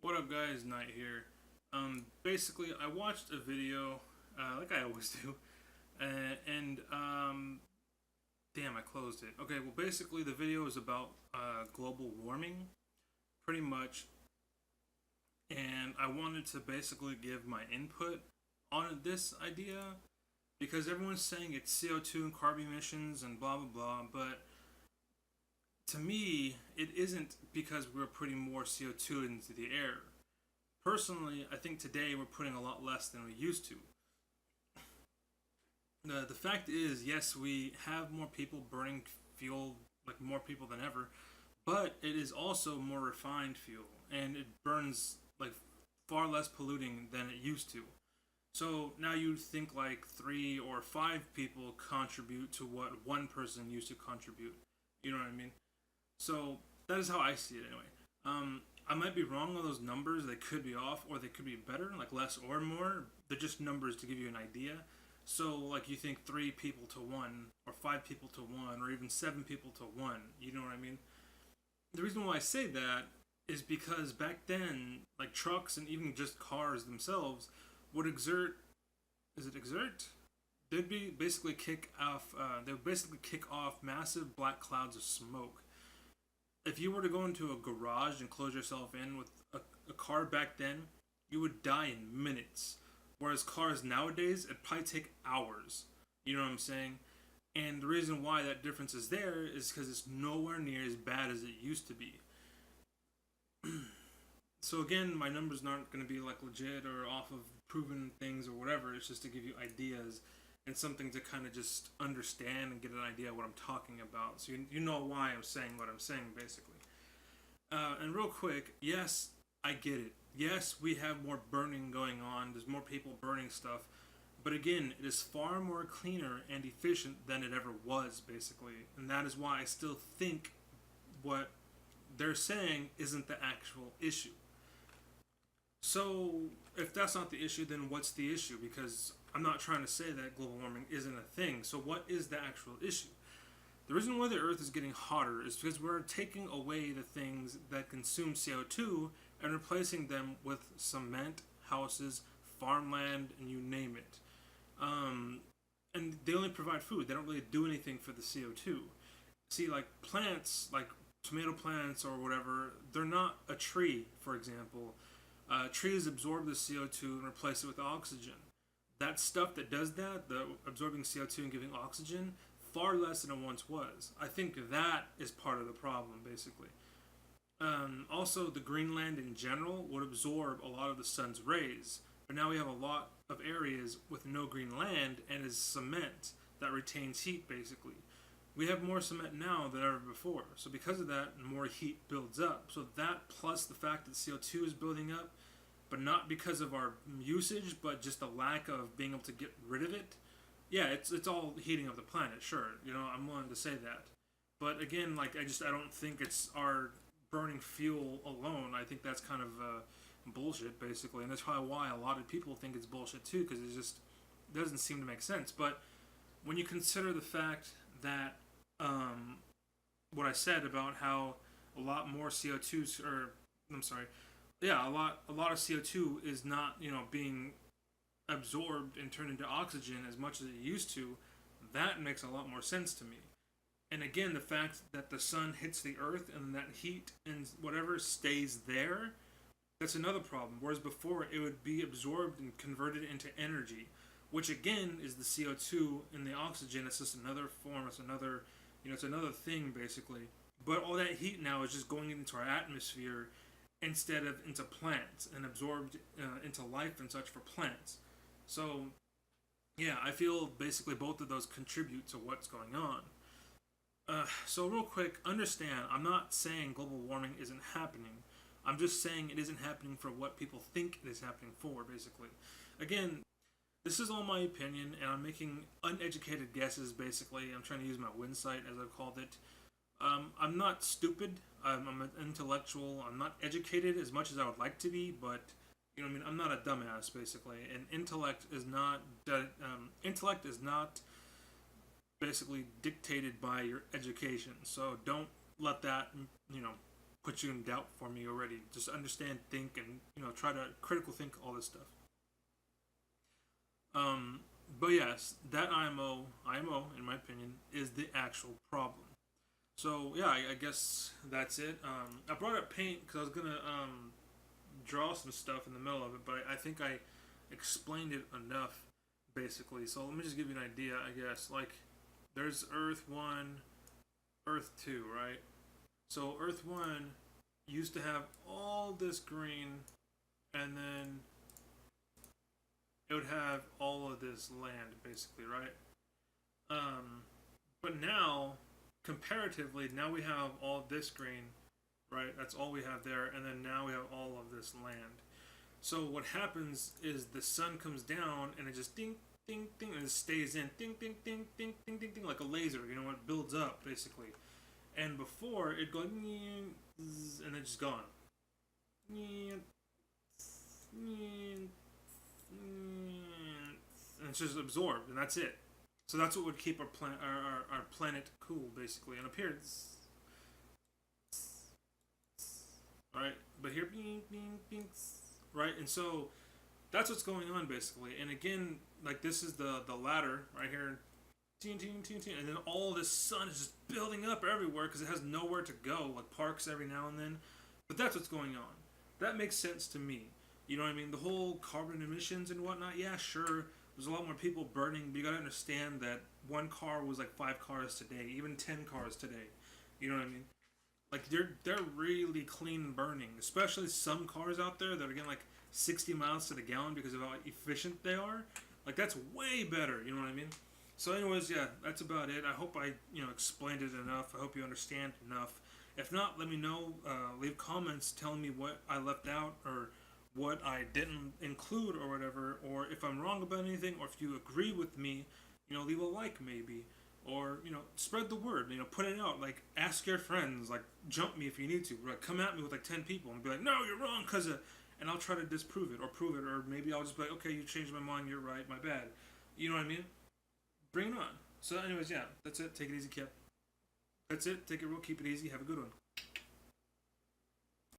What up, guys? Knight here. Basically, I watched a video, like I always do, and damn, I closed it. Okay, well, basically, the video is about global warming, pretty much, and I wanted to basically give my input on this idea because everyone's saying it's CO2 and carbon emissions and blah blah blah, but to me, it isn't because we're putting more CO2 into the air. Personally, I think today we're putting a lot less than we used to. The fact is, yes, we have more people burning fuel, like more people than ever, but it is also more refined fuel, and it burns like far less polluting than it used to. So now you think like three or five people contribute to what one person used to contribute. You know what I mean? So that is how I see it anyway. I might be wrong on those numbers. They could be off, or they could be better, like less or more. They're just numbers to give you an idea. So, like, you think three people to one, or five people to one, or even seven people to one. You know what I mean? The reason why I say that is because back then, like trucks and even just cars themselves would exert. Is it exert? They'd be basically kick off. They would basically kick off massive black clouds of smoke. If you were to go into a garage and close yourself in with a car back then, you would die in minutes. Whereas cars nowadays, it'd probably take hours. You know what I'm saying? And the reason why that difference is there is because it's nowhere near as bad as it used to be. So again, my numbers aren't going to be like legit or off of proven things or whatever. It's just to give you ideas and something to kind of just understand and get an idea of what I'm talking about. So you know why I'm saying what I'm saying, basically. And real quick, yes, I get it. Yes, we have more burning going on. There's more people burning stuff. But again, it is far more cleaner and efficient than it ever was, basically. And that is why I still think what they're saying isn't the actual issue. So, if that's not the issue, then what's the issue? Because I'm not trying to say that global warming isn't a thing. So, what is the actual issue? The reason why the Earth is getting hotter is because we're taking away the things that consume CO2 and replacing them with cement, houses, farmland, and you name it. And they only provide food. They don't really do anything for the CO2. See, like plants, like tomato plants or whatever, they're not a tree, for example. Trees absorb the CO2 and replace it with oxygen. That stuff that does that, the absorbing CO2 and giving oxygen, far less than it once was. I think that is part of the problem, basically. Also, the Greenland in general would absorb a lot of the sun's rays, but now we have a lot of areas with no green land and is cement that retains heat, basically. We have more cement now than ever before, so because of that, more heat builds up. So that plus the fact that CO2 is building up, but not because of our usage, but just the lack of being able to get rid of it. Yeah, it's all heating up the planet, sure. You know, I'm willing to say that. But again, like I don't think it's our burning fuel alone. I think that's kind of bullshit, basically, and that's probably why a lot of people think it's bullshit too, because it just doesn't seem to make sense. But when you consider the fact that what I said about how a lot more CO2, or I'm sorry, yeah, a lot of CO2 is not being absorbed and turned into oxygen as much as it used to. That makes a lot more sense to me. And again, the fact that the sun hits the earth and that heat and whatever stays there, that's another problem. Whereas before, it would be absorbed and converted into energy, which again is the CO2 and the oxygen. It's just another form. It's another, it's another thing basically. But all that heat now is just going into our atmosphere instead of into plants and absorbed into life and such for plants. So, yeah, I feel basically both of those contribute to what's going on. So real quick, understand, I'm not saying global warming isn't happening. I'm just saying it isn't happening for what people think it is happening for, basically. Again, this is all my opinion, and I'm making uneducated guesses, basically. I'm trying to use my insight, as I've called it. I'm not stupid. I'm an intellectual. I'm not educated as much as I would like to be, but I'm not a dumbass, basically. And intellect is not basically dictated by your education. So don't let that put you in doubt for me already. Just understand, think, and try to critical think all this stuff. Um, but yes, that IMO, in my opinion, is the actual problem. So yeah, I guess that's it. I brought up paint because I was gonna draw some stuff in the middle of it, but I think I explained it enough, basically. So let me just give you an idea, I guess. Like, there's Earth 1, Earth 2, right? So Earth 1 used to have all this green, and then it would have all of this land, basically, right? Um, but now, comparatively, now we have all this green, right? That's all we have there, and then now we have all of this land. So what happens is the sun comes down and it just ding, ding, ding, and it stays in, ding, ding, ding, ding, ding, ding, ding, like a laser. It builds up basically. And before it goes and then just gone, and it's just absorbed, and that's it. So that's what would keep our planet cool, basically. And up here, all right, but here, bing, bing, bing, right, and so that's what's going on basically. And again, like this is the ladder right here, and then all this sun is just building up everywhere because it has nowhere to go, like parks every now and then. But that's what's going on. That makes sense to me. You know what I mean? The whole carbon emissions and whatnot. Yeah, sure. There's a lot more people burning, but you gotta understand that one car was like 5 cars today, even 10 cars today. You know what I mean? Like they're really clean burning, especially some cars out there that are getting like 60 miles to the gallon because of how efficient they are. Like that's way better. You know what I mean? So, anyways, yeah, that's about it. I hope I explained it enough. I hope you understand enough. If not, let me know. Leave comments telling me what I left out or what I didn't include or whatever, or if I'm wrong about anything, or if you agree with me, leave a like maybe, or spread the word. Put it out. Like ask your friends. Like jump me if you need to. Like come at me with like 10 people and be like, no, you're wrong, and I'll try to disprove it or prove it, or maybe I'll just be like, okay, you changed my mind. You're right. My bad. You know what I mean? Bring it on. So, anyways, yeah, that's it. Take it easy, kid. That's it. Take it real. Keep it easy. Have a good one.